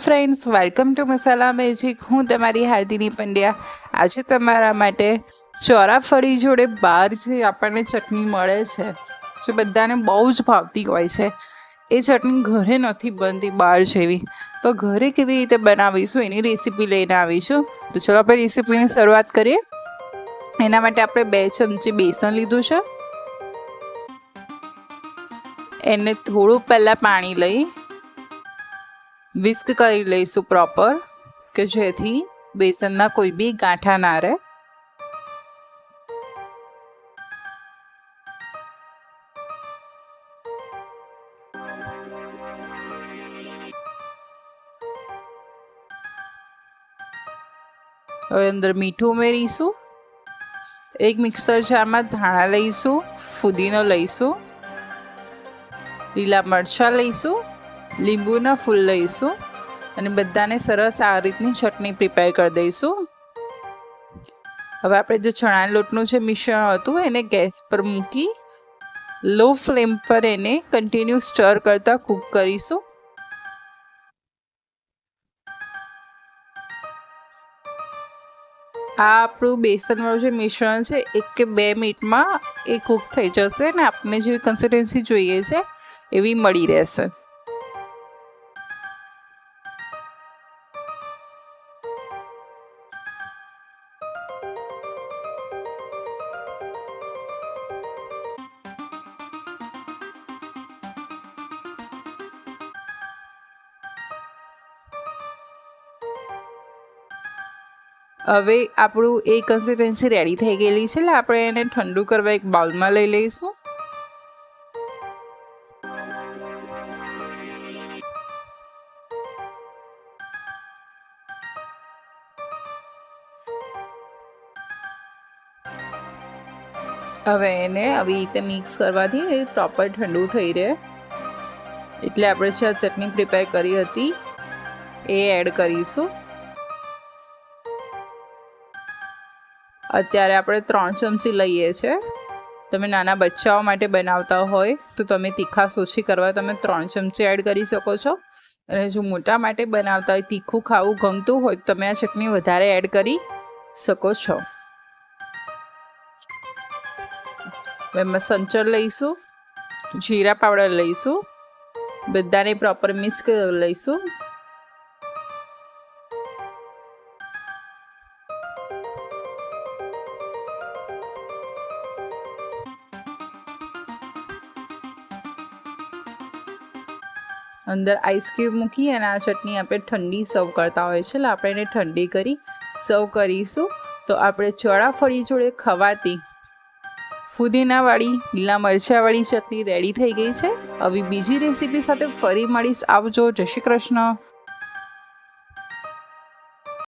Friends, welcome to masala magic. હું તમારી હાર્દિની પંડ્યા. આજે તમારા માટે ચોરાફળી જોડે બહાર જે આપણને ચટણી મળે છે, જે બધાને બહુ જ ભાવતી હોય છે, એ ચટણી ઘરે નથી બનતી બહાર જેવી. તો ઘરે કેવી રીતે બનાવીશું એની રેસીપી લઈને આવીશું. તો ચલો આપણે રેસીપીની શરૂઆત કરીએ. એના માટે આપણે 2 ચમચી બેસન લીધું છે. એને થોડું પહેલાં પાણી લઈ વિસ્ક કરી લઈશું પ્રોપર, કે જેથી બેસનના કોઈ બી ગાંઠા ના રહે. હવે અંદર મીઠું ઉમેરીશું. એક મિક્સર જારમાં ધાણા લઈશું, ફુદીનો લઈશું, લીલા મરચાં લઈશું, લીંબુના ફૂલ લઈશું અને બધાને સરસ આ રીતની ચટણી પ્રિપેર કરી દઈશું. હવે આપણે જે ચણા લોટનું જે મિશ્રણ હતું એને ગેસ પર મૂકી લો ફ્લેમ પર એને કન્ટિન્યુ સ્ટર કરતા કૂક કરીશું. આ આપણું બેસનવાળું જે મિશ્રણ છે 1 કે 2 મિનિટમાં એ કૂક થઈ જશે અને આપણને જેવી કન્સિસ્ટન્સી જોઈએ છે એવી મળી રહેશે. હવે આપણું એ કન્સિસ્ટન્સી રેડી થઈ ગયેલી છે, એટલે આપણે એને ઠંડુ કરવા એક બાઉલમાં લઈ લઈશું. હવે એને આવી રીતે મિક્સ કરવાથી એ પ્રોપર ઠંડુ થઈ રહે. એટલે આપણે જે ચટણી પ્રિપેર કરી હતી એ એડ કરીશું. અત્યારે આપણે 3 ચમચી લઈએ છીએ. તમે નાના બચ્ચાઓ માટે બનાવતા હોય તો તમે તીખાશ ઓછી કરવા તમે 3 ચમચી એડ કરી શકો છો. અને જો મોટા માટે બનાવતા હોય, તીખું ખાવું ગમતું હોય, તો તમે આ ચટણી વધારે એડ કરી શકો છો. એમાં સંચળ લઈશું, જીરા પાવડર લઈશું, બધાને પ્રોપર મિક્સ કરી લઈશું. અંદર આઈસ ક્યુબ મૂકી અને આ ચટણી આપણે ઠંડી સર્વ કરતા હોય છે, એટલે આપણે એને ઠંડી કરી સર્વ કરીશું. તો આપણે ચોળાફળી જોડે ખવાતી ફુદીનાવાળી લીલા મરચાંવાળી ચટણી રેડી થઈ ગઈ છે. હવે બીજી રેસીપી સાથે ફરી મળીશ. આવજો. જય શ્રી કૃષ્ણ.